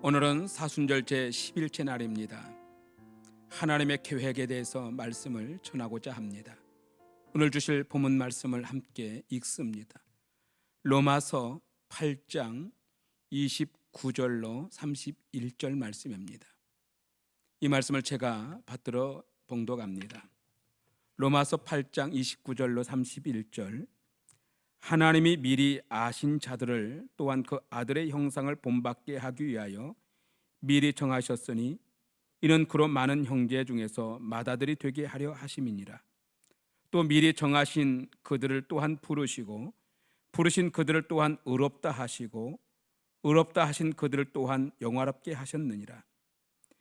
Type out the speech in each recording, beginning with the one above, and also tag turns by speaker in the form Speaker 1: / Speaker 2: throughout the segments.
Speaker 1: 오늘은 사순절 제11째 날입니다. 하나님의 계획에 대해서 말씀을 전하고자 합니다. 오늘 주실 본문 말씀을 함께 읽습니다. 로마서 8장 29절로 31절 말씀입니다. 이 말씀을 제가 받들어 봉독합니다. 로마서 8장 29절로 31절. 하나님이 미리 아신 자들을 또한 그 아들의 형상을 본받게 하기 위하여 미리 정하셨으니 이는 그로 많은 형제 중에서 맏아들이 되게 하려 하심이니라. 또 미리 정하신 그들을 또한 부르시고 부르신 그들을 또한 의롭다 하시고 의롭다 하신 그들을 또한 영화롭게 하셨느니라.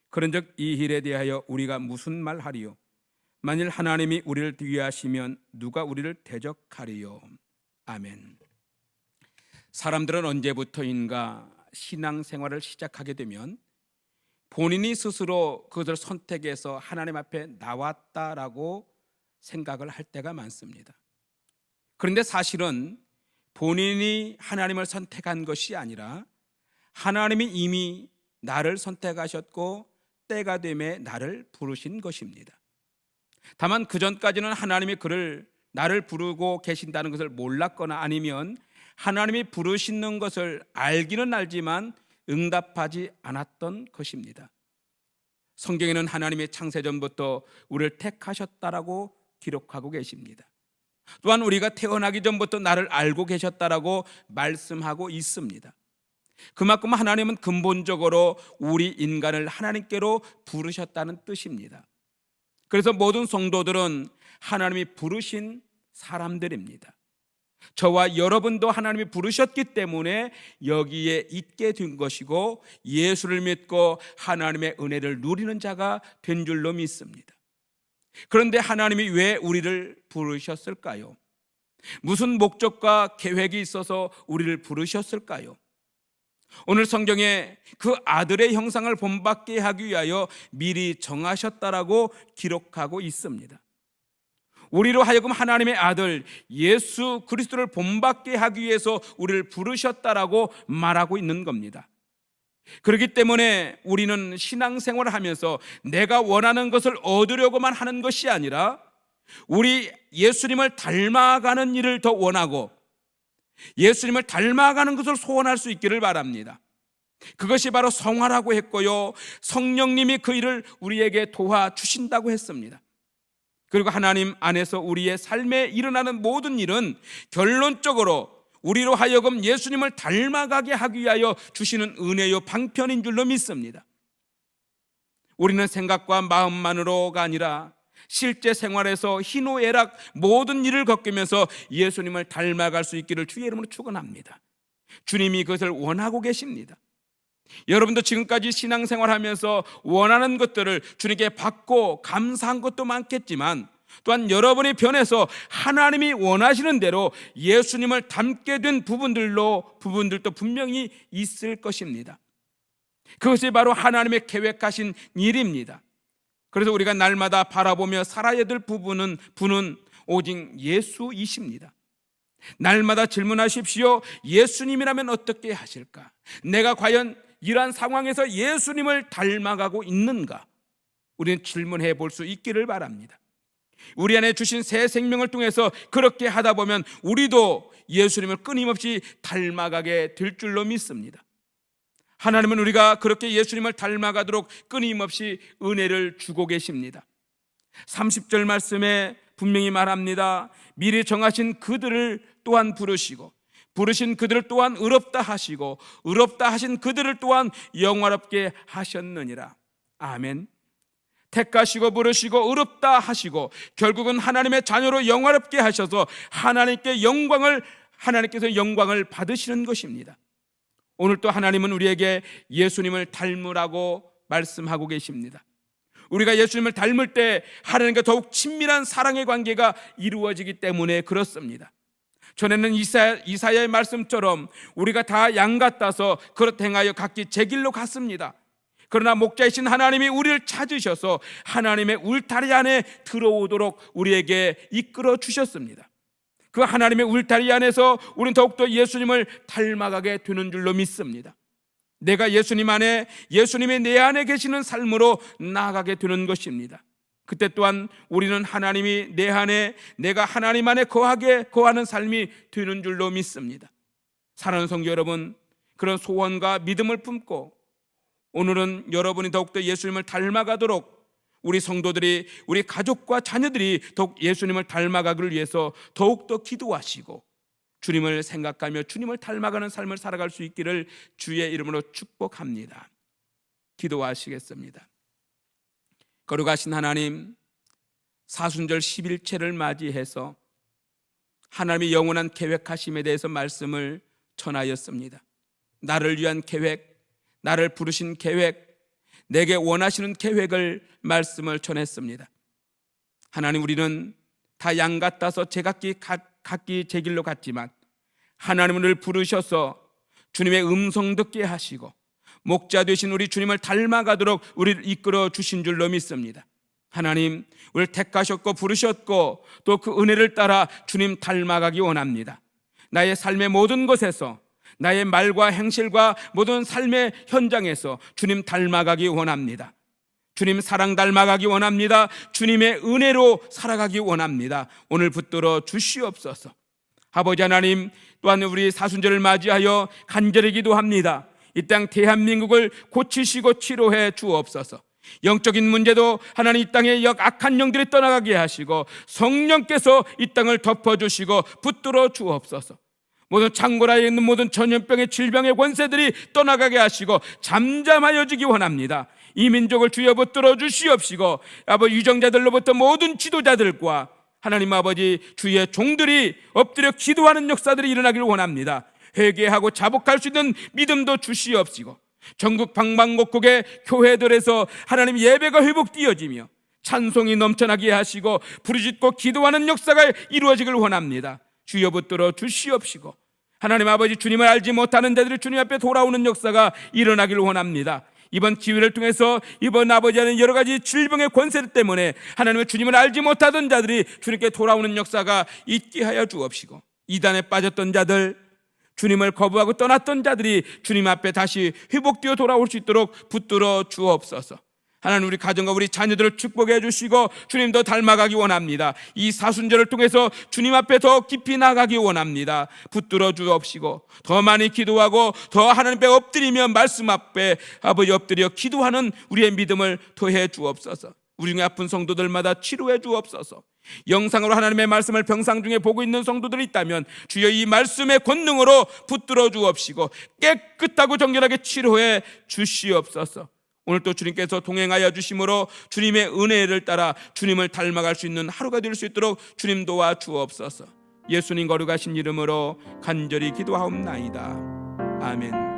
Speaker 1: 그런즉 이 일에 대하여 우리가 무슨 말하리요? 만일 하나님이 우리를 위하시면 누가 우리를 대적하리요? 아멘. 사람들은 언제부터인가 신앙생활을 시작하게 되면 본인이 스스로 그것을 선택해서 하나님 앞에 나왔다라고 생각을 할 때가 많습니다. 그런데 사실은 본인이 하나님을 선택한 것이 아니라 하나님이 이미 나를 선택하셨고 때가 되매 나를 부르신 것입니다. 다만 그 전까지는 하나님이 나를 부르고 계신다는 것을 몰랐거나 아니면 하나님이 부르시는 것을 알기는 알지만 응답하지 않았던 것입니다. 성경에는 하나님의 창세전부터 우리를 택하셨다라고 기록하고 계십니다. 또한 우리가 태어나기 전부터 나를 알고 계셨다라고 말씀하고 있습니다. 그만큼 하나님은 근본적으로 우리 인간을 하나님께로 부르셨다는 뜻입니다. 그래서 모든 성도들은 하나님이 부르신 사람들입니다. 저와 여러분도 하나님이 부르셨기 때문에 여기에 있게 된 것이고 예수를 믿고 하나님의 은혜를 누리는 자가 된 줄로 믿습니다. 그런데 하나님이 왜 우리를 부르셨을까요? 무슨 목적과 계획이 있어서 우리를 부르셨을까요? 오늘 성경에 그 아들의 형상을 본받게 하기 위하여 미리 정하셨다라고 기록하고 있습니다. 우리로 하여금 하나님의 아들 예수 그리스도를 본받게 하기 위해서 우리를 부르셨다라고 말하고 있는 겁니다. 그렇기 때문에 우리는 신앙생활을 하면서 내가 원하는 것을 얻으려고만 하는 것이 아니라 우리 예수님을 닮아가는 일을 더 원하고 예수님을 닮아가는 것을 소원할 수 있기를 바랍니다. 그것이 바로 성화라고 했고요, 성령님이 그 일을 우리에게 도와주신다고 했습니다. 그리고 하나님 안에서 우리의 삶에 일어나는 모든 일은 결론적으로 우리로 하여금 예수님을 닮아가게 하기 위하여 주시는 은혜요 방편인 줄로 믿습니다. 우리는 생각과 마음만으로가 아니라 실제 생활에서 희노애락 모든 일을 겪으면서 예수님을 닮아갈 수 있기를 주의 이름으로 축원합니다. 주님이 그것을 원하고 계십니다. 여러분도 지금까지 신앙생활하면서 원하는 것들을 주님께 받고 감사한 것도 많겠지만 또한 여러분이 변해서 하나님이 원하시는 대로 예수님을 닮게 된 부분들도 분명히 있을 것입니다. 그것이 바로 하나님의 계획하신 일입니다. 그래서 우리가 날마다 바라보며 살아야 될 분은 오직 예수이십니다. 날마다 질문하십시오. 예수님이라면 어떻게 하실까? 내가 과연 이러한 상황에서 예수님을 닮아가고 있는가? 우리는 질문해 볼 수 있기를 바랍니다. 우리 안에 주신 새 생명을 통해서 그렇게 하다 보면 우리도 예수님을 끊임없이 닮아가게 될 줄로 믿습니다. 하나님은 우리가 그렇게 예수님을 닮아가도록 끊임없이 은혜를 주고 계십니다. 30절 말씀에 분명히 말합니다. 미리 정하신 그들을 또한 부르시고 부르신 그들을 또한 의롭다 하시고 의롭다 하신 그들을 또한 영화롭게 하셨느니라. 아멘. 택하시고 부르시고 의롭다 하시고 결국은 하나님의 자녀로 영화롭게 하셔서 하나님께서 영광을 받으시는 것입니다. 오늘 또 하나님은 우리에게 예수님을 닮으라고 말씀하고 계십니다. 우리가 예수님을 닮을 때 하나님과 더욱 친밀한 사랑의 관계가 이루어지기 때문에 그렇습니다. 전에는 이사야의 말씀처럼 우리가 다 양 같아서 그렇 행하여 각기 제 길로 갔습니다. 그러나 목자이신 하나님이 우리를 찾으셔서 하나님의 울타리 안에 들어오도록 우리에게 이끌어 주셨습니다. 그 하나님의 울타리 안에서 우리는 더욱더 예수님을 닮아가게 되는 줄로 믿습니다. 내가 예수님 안에, 예수님의 내 안에 계시는 삶으로 나아가게 되는 것입니다. 그때 또한 우리는 하나님이 내 안에, 내가 하나님 안에 거하는 삶이 되는 줄로 믿습니다. 사랑하는 성도 여러분, 그런 소원과 믿음을 품고 오늘은 여러분이 더욱더 예수님을 닮아가도록 우리 성도들이, 우리 가족과 자녀들이 더욱 예수님을 닮아가기를 위해서 더욱더 기도하시고 주님을 생각하며 주님을 닮아가는 삶을 살아갈 수 있기를 주의 이름으로 축복합니다. 기도하시겠습니다. 거룩하신 하나님, 사순절 11체를 맞이해서 하나님의 영원한 계획하심에 대해서 말씀을 전하였습니다. 나를 위한 계획, 나를 부르신 계획, 내게 원하시는 계획을 말씀을 전했습니다. 하나님, 우리는 다 양 같아서 각기 제 길로 갔지만 하나님은 늘 부르셔서 주님의 음성 듣게 하시고 목자 되신 우리 주님을 닮아가도록 우리를 이끌어 주신 줄로 믿습니다. 하나님, 우리를 택하셨고 부르셨고 또 그 은혜를 따라 주님 닮아가기 원합니다. 나의 삶의 모든 것에서, 나의 말과 행실과 모든 삶의 현장에서 주님 닮아가기 원합니다. 주님 사랑 닮아가기 원합니다. 주님의 은혜로 살아가기 원합니다. 오늘 붙들어 주시옵소서. 아버지 하나님, 또한 우리 사순절을 맞이하여 간절히 기도합니다. 이 땅 대한민국을 고치시고 치료해 주옵소서. 영적인 문제도 하나님 이 땅에 악한 영들이 떠나가게 하시고 성령께서 이 땅을 덮어주시고 붙들어 주옵소서. 모든 창고라에 있는 모든 전염병의 질병의 권세들이 떠나가게 하시고 잠잠하여지기 원합니다. 이 민족을 주여 붙들어 주시옵시고 아버지 유정자들로부터 모든 지도자들과 하나님 아버지 주의 종들이 엎드려 기도하는 역사들이 일어나기를 원합니다. 회개하고 자복할 수 있는 믿음도 주시옵시고 전국 방방곡곡의 교회들에서 하나님 예배가 회복되어지며 찬송이 넘쳐나게 하시고 부르짖고 기도하는 역사가 이루어지길 원합니다. 주여 붙들어 주시옵시고 하나님 아버지 주님을 알지 못하는 자들이 주님 앞에 돌아오는 역사가 일어나기를 원합니다. 이번 기회를 통해서 이번 아버지 하는 여러 가지 질병의 권세 때문에 하나님의 주님을 알지 못하던 자들이 주님께 돌아오는 역사가 있게 하여 주옵시고 이단에 빠졌던 자들, 주님을 거부하고 떠났던 자들이 주님 앞에 다시 회복되어 돌아올 수 있도록 붙들어 주옵소서. 하나님, 우리 가정과 우리 자녀들을 축복해 주시고 주님도 닮아가기 원합니다. 이 사순절을 통해서 주님 앞에 더 깊이 나가기 원합니다. 붙들어 주옵시고 더 많이 기도하고 더 하나님 앞에 엎드리며 말씀 앞에 아버지 엎드려 기도하는 우리의 믿음을 더해 주옵소서. 우리 중에 아픈 성도들마다 치료해 주옵소서. 영상으로 하나님의 말씀을 병상 중에 보고 있는 성도들이 있다면 주여 이 말씀의 권능으로 붙들어 주옵시고 깨끗하고 정결하게 치료해 주시옵소서. 오늘 또 주님께서 동행하여 주심으로 주님의 은혜를 따라 주님을 닮아갈 수 있는 하루가 될 수 있도록 주님 도와 주옵소서. 예수님 거룩하신 이름으로 간절히 기도하옵나이다. 아멘.